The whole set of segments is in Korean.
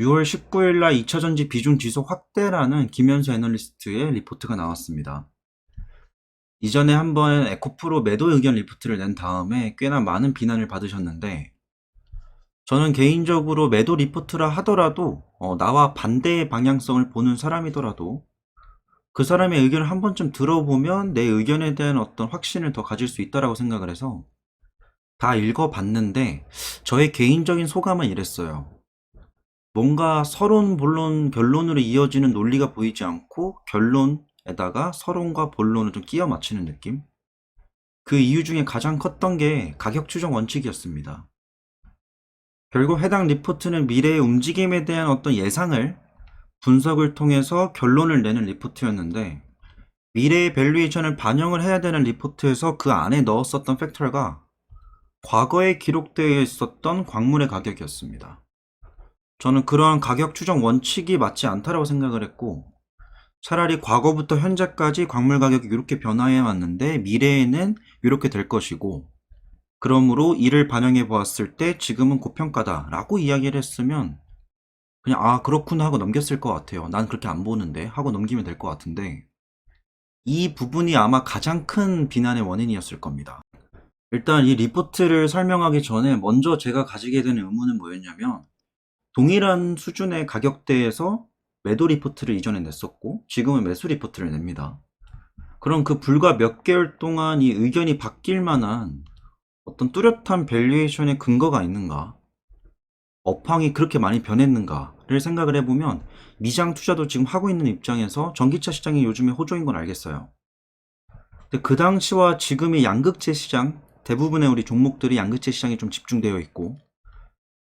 6월 19일 날 2차 전지 비중 지속 확대라는 김현수 애널리스트의 리포트가 나왔습니다. 이전에 한번 에코프로 매도 의견 리포트를 낸 다음에 꽤나 많은 비난을 받으셨는데, 저는 개인적으로 매도 리포트라 하더라도 나와 반대의 방향성을 보는 사람이더라도 그 사람의 의견을 한 번쯤 들어보면 내 의견에 대한 어떤 확신을 더 가질 수 있다라고 생각을 해서 다 읽어봤는데, 저의 개인적인 소감은 이랬어요. 뭔가 서론, 본론, 결론으로 이어지는 논리가 보이지 않고 결론에다가 서론과 본론을 좀 끼워 맞추는 느낌? 그 이유 중에 가장 컸던 게 가격 추정 원칙이었습니다. 결국 해당 리포트는 미래의 움직임에 대한 어떤 예상을 분석을 통해서 결론을 내는 리포트였는데, 미래의 밸류에이션을 반영을 해야 되는 리포트에서 그 안에 넣었었던 팩터가 과거에 기록되어 있었던 광물의 가격이었습니다. 저는 그러한 가격 추정 원칙이 맞지 않다라고 생각을 했고, 차라리 과거부터 현재까지 광물 가격이 이렇게 변화해 왔는데 미래에는 이렇게 될 것이고, 그러므로 이를 반영해 보았을 때 지금은 고평가다 라고 이야기를 했으면 그냥 그렇구나 하고 넘겼을 것 같아요. 난 그렇게 안 보는데 하고 넘기면 될 것 같은데, 이 부분이 아마 가장 큰 비난의 원인이었을 겁니다. 일단 이 리포트를 설명하기 전에 먼저 제가 가지게 되는 의문은 뭐였냐면, 동일한 수준의 가격대에서 매도 리포트를 이전에 냈었고 지금은 매수 리포트를 냅니다. 그럼 그 불과 몇 개월 동안 이 의견이 바뀔 만한 어떤 뚜렷한 밸류에이션의 근거가 있는가? 업황이 그렇게 많이 변했는가를 생각을 해보면, 미장 투자도 지금 하고 있는 입장에서 전기차 시장이 요즘에 호조인 건 알겠어요. 근데 그 당시와 지금의 양극재 시장, 대부분의 우리 종목들이 양극재 시장에 좀 집중되어 있고,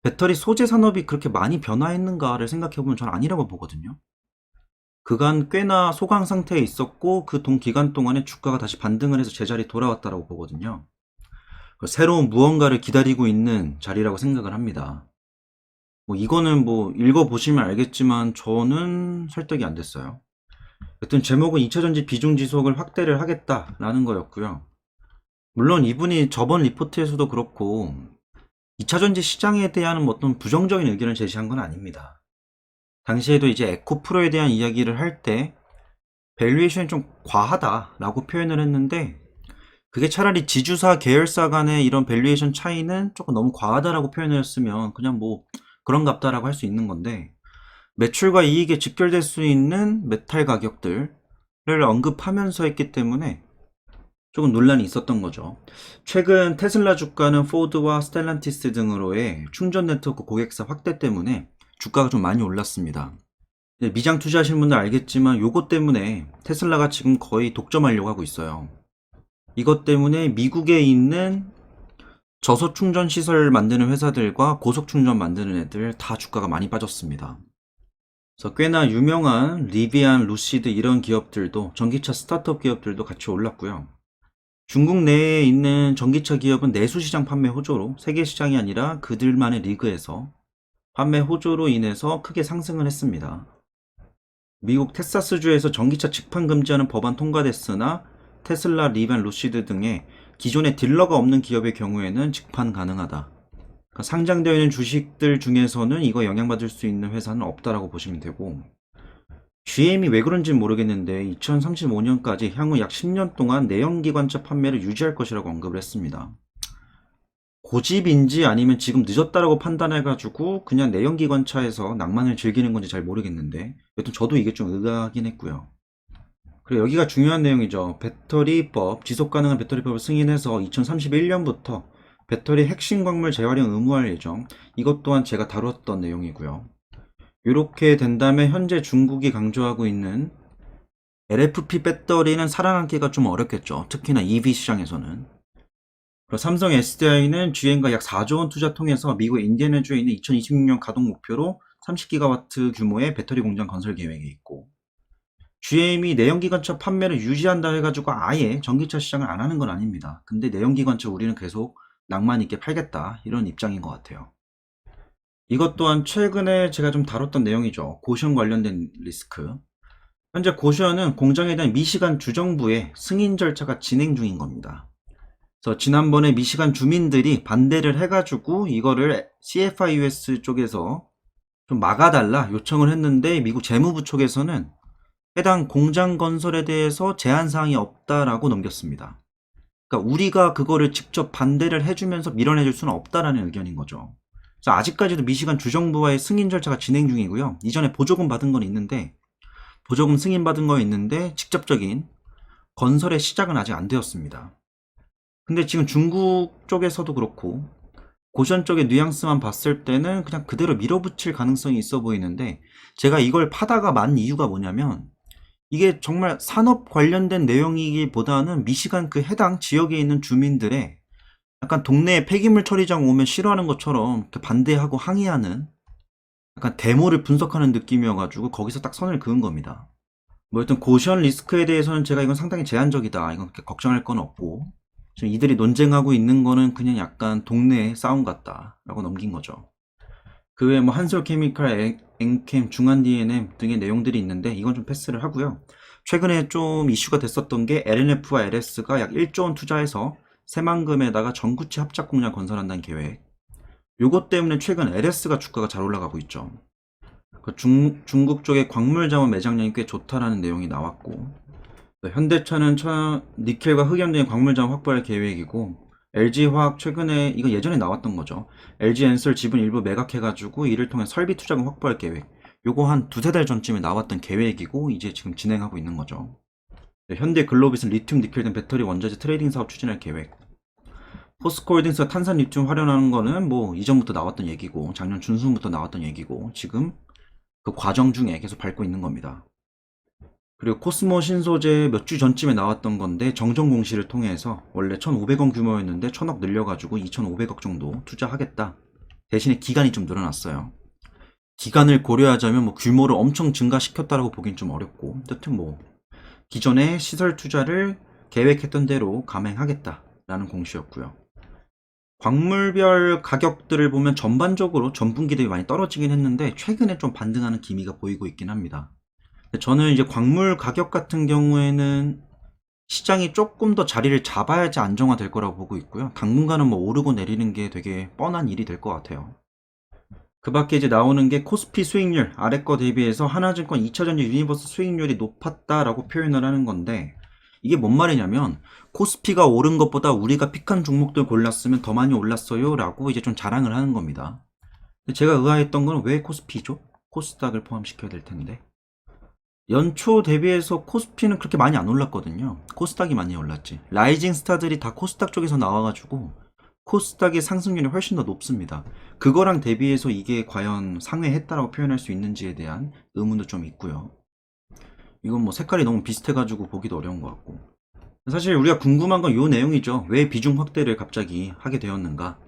배터리 소재 산업이 그렇게 많이 변화했는가를 생각해보면 전 아니라고 보거든요. 그간 꽤나 소강 상태에 있었고 그 동 기간 동안에 주가가 다시 반등을 해서 제자리 돌아왔다라고 보거든요. 새로운 무언가를 기다리고 있는 자리라고 생각을 합니다. 이거는 읽어보시면 알겠지만 저는 설득이 안 됐어요. 여튼 제목은 2차전지 비중 지속을 확대를 하겠다라는 거였고요. 물론 이분이 저번 리포트에서도 그렇고 2차전지 시장에 대한 어떤 부정적인 의견을 제시한 건 아닙니다. 당시에도 이제 에코프로에 대한 이야기를 할 때 밸류에이션이 좀 과하다라고 표현을 했는데, 그게 차라리 지주사 계열사 간의 이런 밸류에이션 차이는 조금 너무 과하다라고 표현을 했으면 그냥 그런갑다라고 할 수 있는 건데, 매출과 이익에 직결될 수 있는 메탈 가격들을 언급하면서 했기 때문에 조금 논란이 있었던 거죠. 최근 테슬라 주가는 포드와 스텔란티스 등으로의 충전 네트워크 고객사 확대 때문에 주가가 좀 많이 올랐습니다. 미장 투자하시는 분들 알겠지만 요것 때문에 테슬라가 지금 거의 독점하려고 하고 있어요. 이것 때문에 미국에 있는 저속 충전 시설 만드는 회사들과 고속 충전 만드는 애들 다 주가가 많이 빠졌습니다. 그래서 꽤나 유명한 리비안, 루시드 이런 기업들도, 전기차 스타트업 기업들도 같이 올랐고요. 중국 내에 있는 전기차 기업은 내수 시장 판매 호조로, 세계 시장이 아니라 그들만의 리그에서 판매 호조로 인해서 크게 상승을 했습니다. 미국 텍사스주에서 전기차 직판 금지하는 법안 통과됐으나 테슬라, 리벤, 루시드 등의 기존에 딜러가 없는 기업의 경우에는 직판 가능하다. 그러니까 상장되어 있는 주식들 중에서는 이거 영향받을 수 있는 회사는 없다라고 보시면 되고, GM이 왜 그런지는 모르겠는데 2035년까지 향후 약 10년 동안 내연기관차 판매를 유지할 것이라고 언급을 했습니다. 고집인지 아니면 지금 늦었다라고 판단해가지고 그냥 내연기관차에서 낭만을 즐기는 건지 잘 모르겠는데, 여튼 저도 이게 좀 의아하긴 했고요. 그리고 여기가 중요한 내용이죠. 배터리법, 지속가능한 배터리법을 승인해서 2031년부터 배터리 핵심 광물 재활용 의무화할 예정. 이것 또한 제가 다뤘던 내용이고요. 이렇게 된다면 현재 중국이 강조하고 있는 LFP 배터리는 살아남기가 좀 어렵겠죠. 특히나 EV 시장에서는. 삼성 SDI는 GM과 약 4조 원 투자 통해서 미국 인디애나주에 있는 2026년 가동 목표로 30기가와트 규모의 배터리 공장 건설 계획에 있고, GM이 내연기관차 판매를 유지한다 해가지고 아예 전기차 시장을 안 하는 건 아닙니다. 근데 내연기관차 우리는 계속 낭만 있게 팔겠다, 이런 입장인 것 같아요. 이것 또한 최근에 제가 좀 다뤘던 내용이죠. 고시원 관련된 리스크. 현재 고시원은 공장에 대한 미시간 주정부의 승인 절차가 진행 중인 겁니다. 그래서 지난번에 미시간 주민들이 반대를 해가지고 이거를 CFIUS 쪽에서 좀 막아달라 요청을 했는데 미국 재무부 쪽에서는 해당 공장 건설에 대해서 제한 사항이 없다라고 넘겼습니다. 그러니까 우리가 그거를 직접 반대를 해주면서 밀어내줄 수는 없다라는 의견인 거죠. 그래서 아직까지도 미시간 주정부와의 승인 절차가 진행 중이고요. 이전에 보조금 받은 건 있는데 보조금 승인 받은 거 있는데 직접적인 건설의 시작은 아직 안 되었습니다. 근데 지금 중국 쪽에서도 그렇고 고션 쪽의 뉘앙스만 봤을 때는 그냥 그대로 밀어붙일 가능성이 있어 보이는데 제가 이걸 파다가 만 이유가 뭐냐면 이게 정말 산업 관련된 내용이기보다는 미시간 그 해당 지역에 있는 주민들의 약간 동네에 폐기물 처리장 오면 싫어하는 것처럼 반대하고 항의하는 약간 데모를 분석하는 느낌이어가지고 거기서 딱 선을 그은 겁니다. 뭐 여튼 고시원 리스크에 대해서는 제가 이건 상당히 제한적이다. 이건 그렇게 걱정할 건 없고 지금 이들이 논쟁하고 있는 거는 그냥 약간 동네 싸움 같다라고 넘긴 거죠. 그 외에 뭐 한솔케미칼, 엔캠, 중한 D&M 등의 내용들이 있는데 이건 좀 패스를 하고요. 최근에 좀 이슈가 됐었던 게 LNF와 LS가 약 1조 원 투자해서 새만금에다가 전구체 합작 공장 건설한다는 계획. 요것 때문에 최근 LS가 주가가 잘 올라가고 있죠. 중국 쪽의 광물 자원 매장량이 꽤 좋다라는 내용이 나왔고 현대차는 니켈과 흑연 등의 광물 자원 확보할 계획이고 LG화학 최근에 이거 예전에 나왔던 거죠. LG엔솔 지분 일부 매각해가지고 이를 통해 설비 투자금 확보할 계획. 요거 한 두세 달 전쯤에 나왔던 계획이고 이제 지금 진행하고 있는 거죠. 현대글로빗은 리튬 니켈 등 배터리 원자재 트레이딩 사업 추진할 계획. 포스코홀딩스가 탄산 리튬 활용하는 거는 뭐 이전부터 나왔던 얘기고 작년 중순부터 나왔던 얘기고 지금 그 과정 중에 계속 밟고 있는 겁니다. 그리고 코스모 신소재 몇 주 전쯤에 나왔던 건데 정정 공시를 통해서 원래 1,500원 규모였는데 1,000억 늘려가지고 2,500억 정도 투자하겠다. 대신에 기간이 좀 늘어났어요. 기간을 고려하자면 뭐 규모를 엄청 증가시켰다라고 보긴 좀 어렵고 여튼 뭐 기존의 시설 투자를 계획했던 대로 감행하겠다라는 공시였고요. 광물별 가격들을 보면 전반적으로 전분기 대비 많이 떨어지긴 했는데 최근에 좀 반등하는 기미가 보이고 있긴 합니다. 저는 이제 광물 가격 같은 경우에는 시장이 조금 더 자리를 잡아야지 안정화될 거라고 보고 있고요. 당분간은 뭐 오르고 내리는 게 되게 뻔한 일이 될 것 같아요. 그 밖에 이제 나오는 게 코스피 수익률, 아래 거 대비해서 하나증권 2차전지 유니버스 수익률이 높았다라고 표현을 하는 건데 이게 뭔 말이냐면 코스피가 오른 것보다 우리가 픽한 종목들 골랐으면 더 많이 올랐어요 라고 이제 좀 자랑을 하는 겁니다. 제가 의아했던 건 왜 코스피죠? 코스닥을 포함시켜야 될 텐데 연초 대비해서 코스피는 그렇게 많이 안 올랐거든요. 코스닥이 많이 올랐지. 라이징 스타들이 다 코스닥 쪽에서 나와가지고 코스닥의 상승률이 훨씬 더 높습니다. 그거랑 대비해서 이게 과연 상회했다라고 표현할 수 있는지에 대한 의문도 좀 있고요. 이건 뭐 색깔이 너무 비슷해가지고 보기도 어려운 것 같고. 사실 우리가 궁금한 건 이 내용이죠. 왜 비중 확대를 갑자기 하게 되었는가.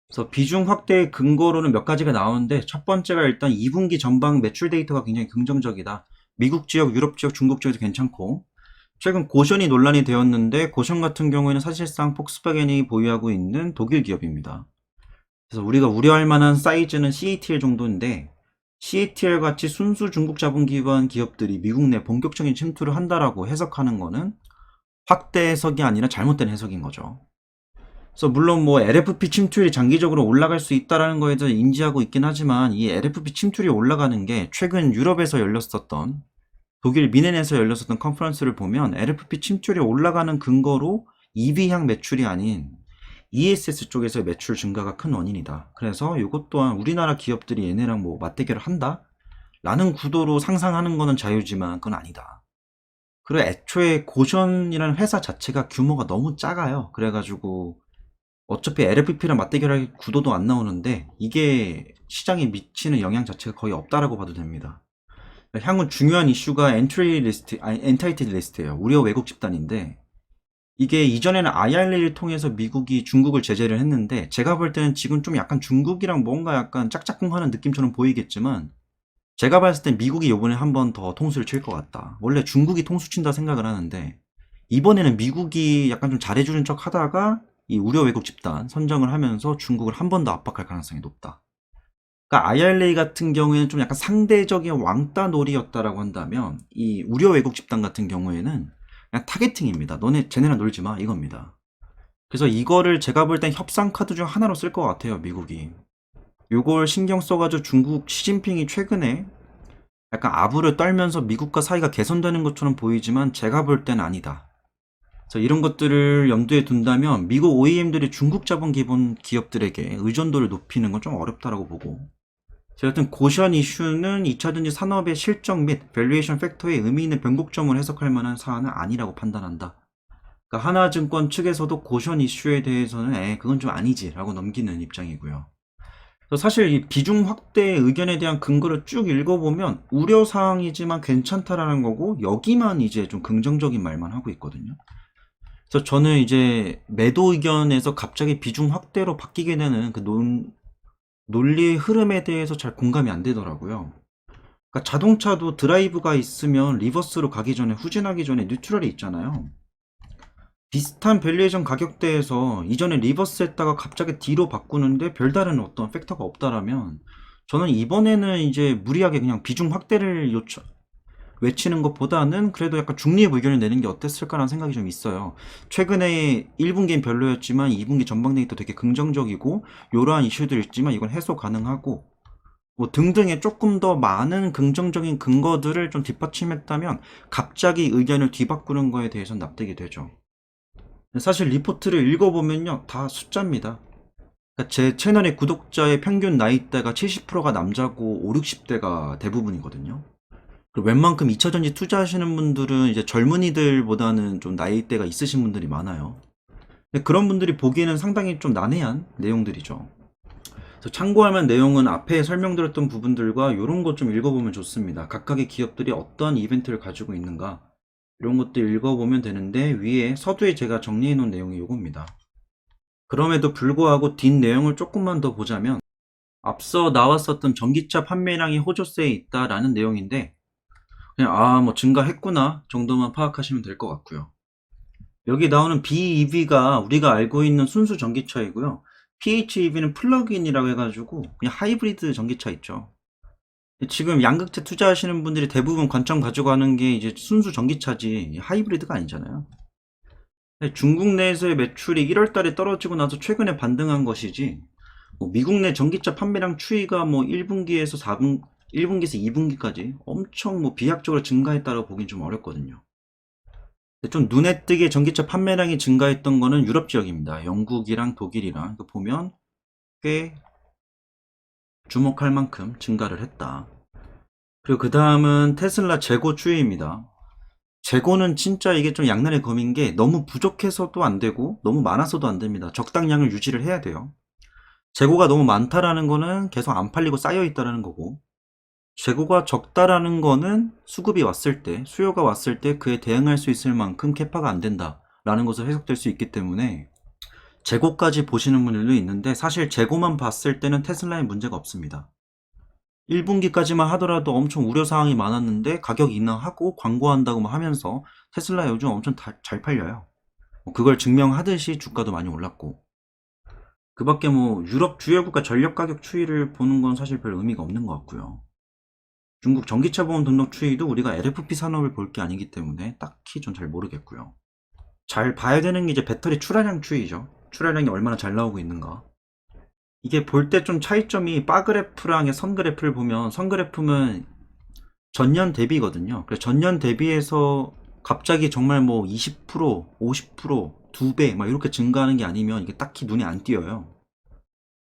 그래서 비중 확대의 근거로는 몇 가지가 나오는데 첫 번째가 일단 2분기 전방 매출 데이터가 굉장히 긍정적이다. 미국 지역, 유럽 지역, 중국 지역도 괜찮고 최근 고션이 논란이 되었는데 고션 같은 경우에는 사실상 폭스바겐이 보유하고 있는 독일 기업입니다. 그래서 우리가 우려할 만한 사이즈는 CATL 정도인데 CATL 같이 순수 중국 자본 기반 기업들이 미국 내 본격적인 침투를 한다라고 해석하는 거는 확대 해석이 아니라 잘못된 해석인 거죠. 그래서 물론 뭐 LFP 침투율이 장기적으로 올라갈 수 있다라는 거에 대해서 인지하고 있긴 하지만 이 LFP 침투율이 올라가는 게 최근 유럽에서 열렸었던 독일 미넨에서 열렸었던 컨퍼런스를 보면 LFP 침투율이 올라가는 근거로 EV향 매출이 아닌 ESS 쪽에서의 매출 증가가 큰 원인이다. 그래서 이것 또한 우리나라 기업들이 얘네랑 뭐 맞대결을 한다? 라는 구도로 상상하는 거는 자유지만 그건 아니다. 그리고 애초에 고션이라는 회사 자체가 규모가 너무 작아요. 그래가지고 어차피 LFP랑 맞대결할 구도도 안 나오는데 이게 시장에 미치는 영향 자체가 거의 없다라고 봐도 됩니다. 향후 중요한 이슈가 엔타이티드 리스트예요. 우려 왜곡 집단인데 이게 이전에는 IRA를 통해서 미국이 중국을 제재를 했는데 제가 볼 때는 지금 좀 약간 중국이랑 뭔가 약간 짝짝꿍하는 느낌처럼 보이겠지만 제가 봤을 땐 미국이 이번에 한 번 더 통수를 칠 것 같다. 원래 중국이 통수 친다 생각을 하는데 이번에는 미국이 약간 좀 잘해주는 척 하다가 이 우려 왜곡 집단 선정을 하면서 중국을 한 번 더 압박할 가능성이 높다. 그러니까 IRA 같은 경우에는 좀 약간 상대적인 왕따 놀이였다라고 한다면 이 우려 왜곡 집단 같은 경우에는 그냥 타겟팅입니다. 너네 쟤네랑 놀지 마 이겁니다. 그래서 이거를 제가 볼 땐 협상 카드 중 하나로 쓸 것 같아요. 미국이. 요걸 신경 써가지고 중국 시진핑이 최근에 약간 아부를 떨면서 미국과 사이가 개선되는 것처럼 보이지만 제가 볼 땐 아니다. 그래서 이런 것들을 염두에 둔다면 미국 OEM들이 중국 자본 기본 기업들에게 의존도를 높이는 건 좀 어렵다라고 보고, 여튼 고시원 이슈는 2차전지 산업의 실적 및 밸류에이션 팩터에 의미 있는 변곡점을 해석할 만한 사안은 아니라고 판단한다. 그러니까 하나증권 측에서도 고시원 이슈에 대해서는 그건 좀 아니지 라고 넘기는 입장이고요. 사실 이 비중 확대 의견에 대한 근거를 쭉 읽어보면 우려사항이지만 괜찮다라는 거고, 여기만 이제 좀 긍정적인 말만 하고 있거든요. 그래서 저는 이제 매도 의견에서 갑자기 비중 확대로 바뀌게 되는 그 논리의 흐름에 대해서 잘 공감이 안 되더라고요. 그러니까 자동차도 드라이브가 있으면 리버스로 가기 전에, 후진하기 전에 뉴트럴이 있잖아요. 비슷한 밸류에이션 가격대에서 이전에 리버스 했다가 갑자기 뒤로 바꾸는데 별다른 어떤 팩터가 없다라면, 저는 이번에는 이제 무리하게 그냥 비중 확대를 외치는 것보다는 그래도 약간 중립 의견을 내는 게 어땠을까라는 생각이 좀 있어요. 최근에 1분기는 별로였지만 2분기 전망력도 되게 긍정적이고, 이러한 이슈들 있지만 이건 해소 가능하고 뭐 등등의 조금 더 많은 긍정적인 근거들을 좀 뒷받침했다면 갑자기 의견을 뒤바꾸는 거에 대해서는 납득이 되죠. 사실 리포트를 읽어보면요, 다 숫자입니다. 그러니까 제 채널의 구독자의 평균 나이대가 70%가 남자고 5, 60대가 대부분이거든요. 그리고 웬만큼 2차전지 투자하시는 분들은 이제 젊은이들보다는 좀 나이대가 있으신 분들이 많아요. 근데 그런 분들이 보기에는 상당히 좀 난해한 내용들이죠. 그래서 참고할 만한 내용은 앞에 설명드렸던 부분들과 이런 것 좀 읽어보면 좋습니다. 각각의 기업들이 어떠한 이벤트를 가지고 있는가, 이런 것들 읽어보면 되는데, 위에 서두에 제가 정리해 놓은 내용이 이겁니다. 그럼에도 불구하고 뒷 내용을 조금만 더 보자면, 앞서 나왔었던 전기차 판매량이 호조세에 있다라는 내용인데, 그냥 뭐 증가했구나 정도만 파악하시면 될 것 같고요. 여기 나오는 BEV가 우리가 알고 있는 순수 전기차이고요. PHEV는 플러그인이라고 해가지고 그냥 하이브리드 전기차 있죠. 지금 양극재 투자하시는 분들이 대부분 관점 가지고 하는 게 이제 순수 전기차지 하이브리드가 아니잖아요. 중국 내에서의 매출이 1월 달에 떨어지고 나서 최근에 반등한 것이지, 뭐 미국 내 전기차 판매량 추이가 뭐 1분기에서 2분기까지 엄청 뭐 비약적으로 증가했다고 보긴 좀 어렵거든요. 좀 눈에 띄게 전기차 판매량이 증가했던 거는 유럽 지역입니다. 영국이랑 독일이랑 보면 꽤 주목할 만큼 증가를 했다. 그리고 그 다음은 테슬라 재고 추이입니다. 재고는 진짜 이게 좀 양날의 검인 게, 너무 부족해서도 안 되고 너무 많아서도 안 됩니다. 적당량을 유지를 해야 돼요. 재고가 너무 많다라는 거는 계속 안 팔리고 쌓여 있다라는 거고, 재고가 적다라는 거는 수급이 왔을 때, 수요가 왔을 때 그에 대응할 수 있을 만큼 캐파가 안 된다라는 것을 해석될 수 있기 때문에 재고까지 보시는 분들도 있는데, 사실 재고만 봤을 때는 테슬라에 문제가 없습니다. 1분기까지만 하더라도 엄청 우려사항이 많았는데 가격 인하하고 광고한다고 하면서 테슬라 요즘 엄청 잘 팔려요. 그걸 증명하듯이 주가도 많이 올랐고, 그 밖에 뭐 유럽 주요 국가 전력 가격 추이를 보는 건 사실 별 의미가 없는 것 같고요. 중국 전기차 보험 등록 추이도 우리가 LFP 산업을 볼 게 아니기 때문에 딱히 좀 잘 모르겠고요. 잘 봐야 되는 게 이제 배터리 출하량 추이죠. 출하량이 얼마나 잘 나오고 있는가. 이게 볼 때 좀 차이점이, 바그래프랑 선그래프를 보면, 선그래프는 전년 대비거든요. 그래서 전년 대비해서 갑자기 정말 뭐 20%, 50%, 2배 막 이렇게 증가하는 게 아니면 이게 딱히 눈에 안 띄어요.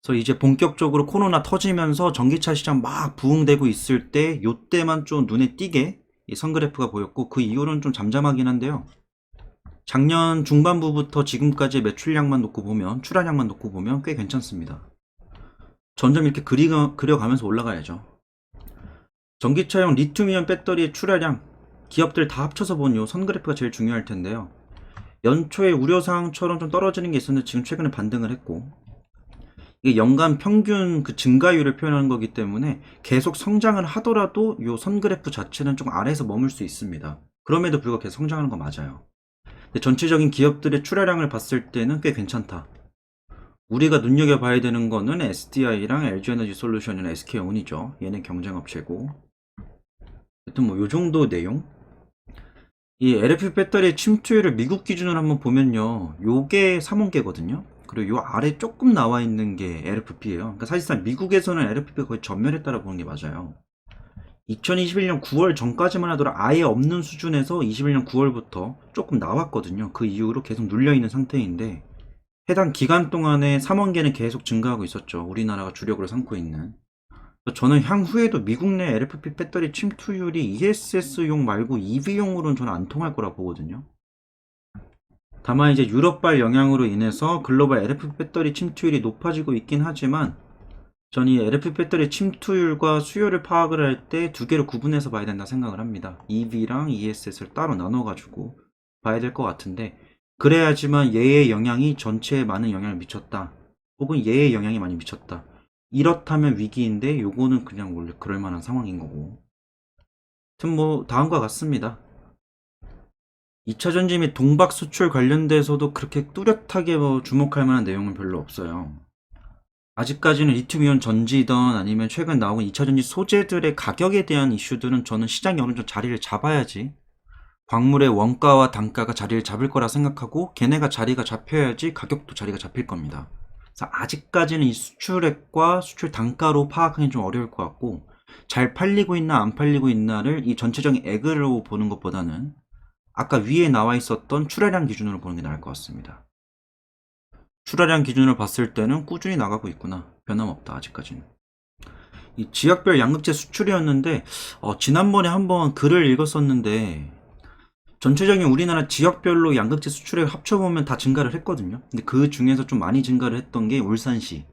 그래서 이제 본격적으로 코로나 터지면서 전기차 시장 막 부흥되고 있을 때, 요때만 좀 눈에 띄게 이 선그래프가 보였고, 그 이후로는 좀 잠잠하긴 한데요. 작년 중반부부터 지금까지 매출량만 놓고 보면, 출하량만 놓고 보면 꽤 괜찮습니다. 점점 이렇게 그려가면서 올라가야죠. 전기차용 리튬이온 배터리의 출하량, 기업들 다 합쳐서 본 요 선그래프가 제일 중요할 텐데요. 연초에 우려사항처럼 좀 떨어지는 게 있었는데 지금 최근에 반등을 했고, 이게 연간 평균 그 증가율을 표현하는 거기 때문에 계속 성장을 하더라도 요 선그래프 자체는 좀 아래에서 머물 수 있습니다. 그럼에도 불구하고 계속 성장하는 거 맞아요. 근데 전체적인 기업들의 출하량을 봤을 때는 꽤 괜찮다. 우리가 눈여겨봐야 되는 거는 SDI랑 LG에너지솔루션이나 SK온이죠. 얘는 경쟁업체고. 하여튼 뭐 요 정도 내용? 이 LFP 배터리 침투율을 미국 기준으로 한번 보면요, 요게 3원계거든요. 그리고 요 아래 조금 나와 있는 게 LFP예요. 그러니까 사실상 미국에서는 LFP가 거의 전멸했다고 보는 게 맞아요. 2021년 9월 전까지만 하더라도 아예 없는 수준에서 21년 9월부터 조금 나왔거든요. 그 이후로 계속 눌려있는 상태인데 해당 기간 동안에 3원계는 계속 증가하고 있었죠. 우리나라가 주력으로 삼고 있는. 저는 향후에도 미국 내 LFP 배터리 침투율이 ESS용 말고 EV용으로는 저는 안 통할 거라 보거든요. 다만 이제 유럽발 영향으로 인해서 글로벌 LFP 배터리 침투율이 높아지고 있긴 하지만 전 이 LFP 배터리 침투율과 수요를 파악을 할 때 두 개를 구분해서 봐야 된다 생각을 합니다. EV랑 ESS를 따로 나눠가지고 봐야 될 것 같은데 그래야지만 얘의 영향이 전체에 많은 영향을 미쳤다. 혹은 얘의 영향이 많이 미쳤다. 이렇다면 위기인데 요거는 그냥 원래 그럴 만한 상황인 거고. 하여튼 뭐 다음과 같습니다. 2차 전지 및 동박 수출 관련돼서도 그렇게 뚜렷하게 뭐 주목할 만한 내용은 별로 없어요. 아직까지는 리튬이온 전지든 아니면 최근 나온 2차 전지 소재들의 가격에 대한 이슈들은 저는 시장이 어느 정도 자리를 잡아야지 광물의 원가와 단가가 자리를 잡을 거라 생각하고 걔네가 자리가 잡혀야지 가격도 자리가 잡힐 겁니다. 그래서 아직까지는 이 수출액과 수출 단가로 파악하기는 좀 어려울 것 같고 잘 팔리고 있나 안 팔리고 있나를 이 전체적인 액으로 보는 것보다는 아까 위에 나와 있었던 출하량 기준으로 보는 게 나을 것 같습니다. 출하량 기준으로 봤을 때는 꾸준히 나가고 있구나. 변함없다 아직까지는. 이 지역별 양극재 수출이었는데 지난번에 한번 글을 읽었었는데 전체적인 우리나라 지역별로 양극재 수출액 합쳐보면 다 증가를 했거든요. 근데 그 중에서 좀 많이 증가를 했던 게 울산시,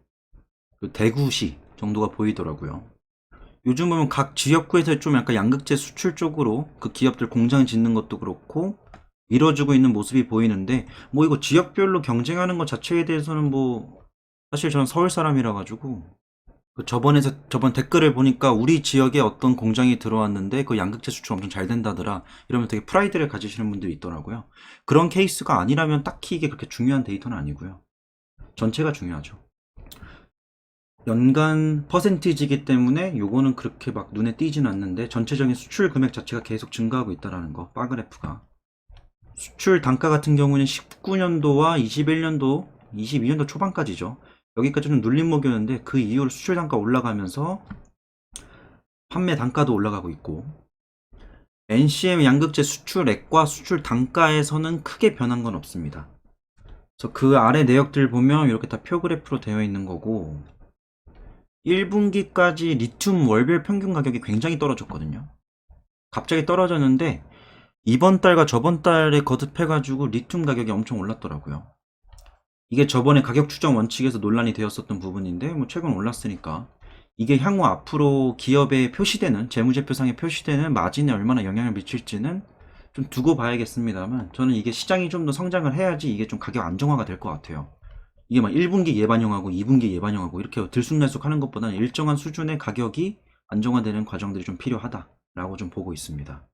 대구시 정도가 보이더라고요. 요즘 보면 각 지역구에서 좀 약간 양극재 수출 쪽으로 그 기업들 공장 짓는 것도 그렇고 이루어지고 있는 모습이 보이는데 뭐 이거 지역별로 경쟁하는 것 자체에 대해서는 뭐 사실 저는 서울 사람이라 가지고 저번 댓글을 보니까 우리 지역에 어떤 공장이 들어왔는데 그 양극재 수출 엄청 잘 된다더라 이러면 되게 프라이드를 가지시는 분들이 있더라고요. 그런 케이스가 아니라면 딱히 이게 그렇게 중요한 데이터는 아니고요. 전체가 중요하죠. 연간 퍼센티지이기 때문에 요거는 그렇게 막 눈에 띄진 않는데 전체적인 수출 금액 자체가 계속 증가하고 있다는 거, 바그래프가. 수출 단가 같은 경우는 19년도와 21년도, 22년도 초반까지죠. 여기까지는 눌림목이었는데 그 이후로 수출 단가 올라가면서 판매 단가도 올라가고 있고 NCM 양극재 수출액과 수출 단가에서는 크게 변한 건 없습니다. 그래서 그 아래 내역들 보면 이렇게 다 표 그래프로 되어 있는 거고 1분기까지 리튬 월별 평균 가격이 굉장히 떨어졌거든요. 갑자기 떨어졌는데 이번 달과 저번 달에 거듭해가지고 리튬 가격이 엄청 올랐더라고요. 이게 저번에 가격 추정 원칙에서 논란이 되었었던 부분인데 뭐 최근 올랐으니까 이게 향후 앞으로 기업에 표시되는 재무제표상에 표시되는 마진에 얼마나 영향을 미칠지는 좀 두고 봐야겠습니다만 저는 이게 시장이 좀 더 성장을 해야지 이게 좀 가격 안정화가 될 것 같아요. 이게 막 1분기 예반영하고 2분기 예반영하고 이렇게 들쑥날쑥 하는 것보다는 일정한 수준의 가격이 안정화되는 과정들이 좀 필요하다라고 좀 보고 있습니다.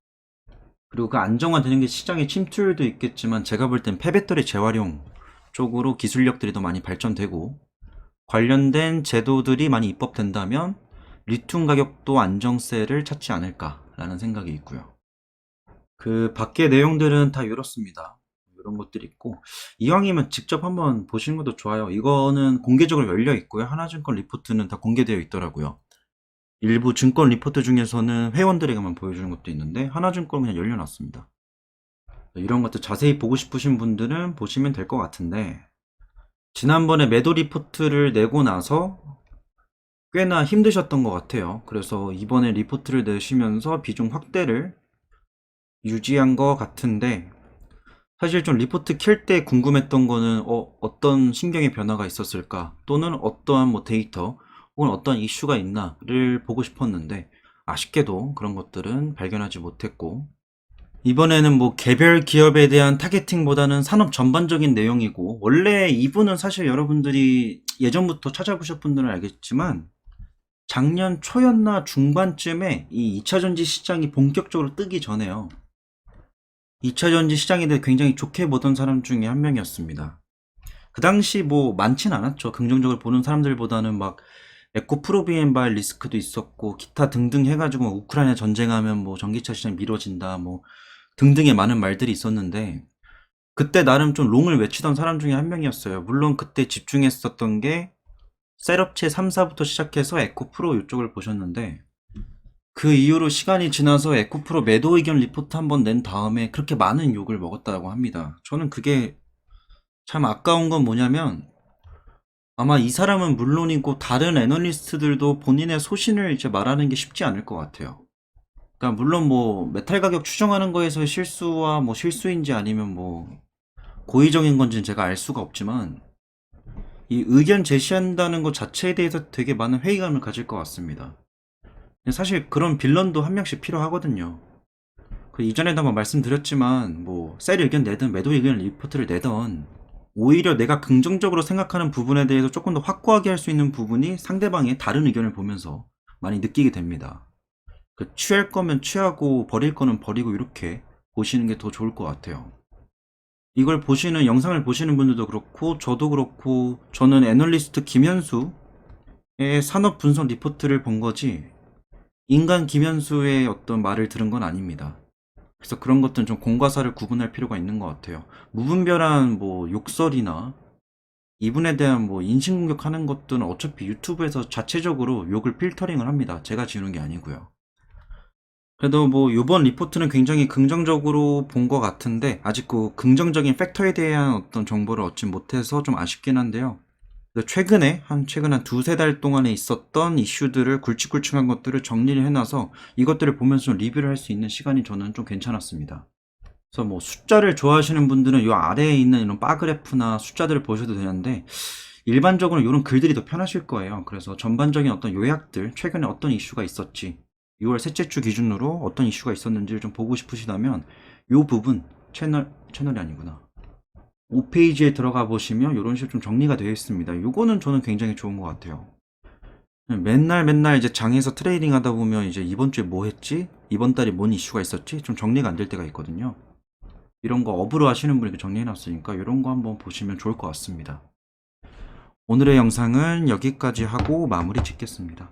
그리고 그 안정화되는 게 시장의 침투율도 있겠지만 제가 볼 땐 폐배터리 재활용 쪽으로 기술력들이 더 많이 발전되고 관련된 제도들이 많이 입법된다면 리튬 가격도 안정세를 찾지 않을까라는 생각이 있고요. 그 밖의 내용들은 다 이렇습니다. 이런 것들이 있고 이왕이면 직접 한번 보시는 것도 좋아요. 이거는 공개적으로 열려 있고요. 하나증권 리포트는 다 공개되어 있더라고요. 일부 증권 리포트 중에서는 회원들에게만 보여주는 것도 있는데 하나증권은 그냥 열려놨습니다. 이런 것들 자세히 보고 싶으신 분들은 보시면 될 것 같은데 지난번에 매도 리포트를 내고 나서 꽤나 힘드셨던 것 같아요. 그래서 이번에 리포트를 내시면서 비중 확대를 유지한 것 같은데 사실 좀 리포트 킬 때 궁금했던 거는 어떤 신경의 변화가 있었을까 또는 어떠한 뭐 데이터 혹은 어떤 이슈가 있나를 보고 싶었는데 아쉽게도 그런 것들은 발견하지 못했고 이번에는 뭐 개별 기업에 대한 타겟팅보다는 산업 전반적인 내용이고 원래 이분은 사실 여러분들이 예전부터 찾아보셨 분들은 알겠지만 작년 초였나 중반쯤에 이 2차 전지 시장이 본격적으로 뜨기 전에요. 2차 전지 시장에 대해 굉장히 좋게 보던 사람 중에 한 명이었습니다. 그 당시 뭐 많진 않았죠. 긍정적으로 보는 사람들보다는 막 에코 프로비엔발 리스크도 있었고 기타 등등 해가지고 우크라이나 전쟁하면 뭐 전기차 시장 미뤄진다 뭐 등등의 많은 말들이 있었는데 그때 나름 좀 롱을 외치던 사람 중에 한 명이었어요. 물론 그때 집중했었던 게 셋업체 3, 4부터 시작해서 에코프로 이쪽을 보셨는데, 그 이후로 시간이 지나서 에코프로 매도 의견 리포트 한번 낸 다음에 그렇게 많은 욕을 먹었다고 합니다. 저는 그게 참 아까운 건 뭐냐면, 아마 이 사람은 물론이고 다른 애널리스트들도 본인의 소신을 이제 말하는 게 쉽지 않을 것 같아요. 그러니까 물론 뭐 메탈 가격 추정하는 거에서의 실수와 뭐 실수인지 아니면 뭐 고의적인 건지는 제가 알 수가 없지만, 이 의견 제시한다는 것 자체에 대해서 되게 많은 회의감을 가질 것 같습니다. 사실 그런 빌런도 한 명씩 필요하거든요. 그 이전에도 한번 말씀드렸지만 뭐 셀 의견 내든 매도 의견 리포트를 내던, 오히려 내가 긍정적으로 생각하는 부분에 대해서 조금 더 확고하게 할 수 있는 부분이 상대방의 다른 의견을 보면서 많이 느끼게 됩니다. 그 취할 거면 취하고 버릴 거는 버리고 이렇게 보시는 게 더 좋을 것 같아요. 이걸 보시는, 영상을 보시는 분들도 그렇고 저도 그렇고, 저는 애널리스트 김현수의 산업 분석 리포트를 본 거지 인간 김현수의 어떤 말을 들은 건 아닙니다. 그래서 그런 것들은 좀 공과사를 구분할 필요가 있는 것 같아요. 무분별한 뭐 욕설이나 이분에 대한 뭐 인신공격하는 것들은 어차피 유튜브에서 자체적으로 욕을 필터링을 합니다. 제가 지우는 게 아니고요. 그래도 뭐 이번 리포트는 굉장히 긍정적으로 본 것 같은데, 아직 그 긍정적인 팩터에 대한 어떤 정보를 얻지 못해서 좀 아쉽긴 한데요. 최근에 한 두세 달 동안에 있었던 이슈들을 굵직굵직한 것들을 정리를 해놔서 이것들을 보면서 좀 리뷰를 할 수 있는 시간이 저는 좀 괜찮았습니다. 그래서 뭐 숫자를 좋아하시는 분들은 이 아래에 있는 이런 바그래프나 숫자들을 보셔도 되는데, 일반적으로 이런 글들이 더 편하실 거예요. 그래서 전반적인 어떤 요약들, 최근에 어떤 이슈가 있었지, 6월 셋째 주 기준으로 어떤 이슈가 있었는지를 좀 보고 싶으시다면 이 부분, 채널이 아니구나, 5페이지에 들어가 보시면 이런 식으로 좀 정리가 되어 있습니다. 요거는 저는 굉장히 좋은 것 같아요. 맨날 이제 장에서 트레이딩 하다 보면 이제 이번 주에 뭐 했지? 이번 달에 뭔 이슈가 있었지? 좀 정리가 안 될 때가 있거든요. 이런 거 업으로 하시는 분이 정리해 놨으니까 이런 거 한번 보시면 좋을 것 같습니다. 오늘의 영상은 여기까지 하고 마무리 짓겠습니다.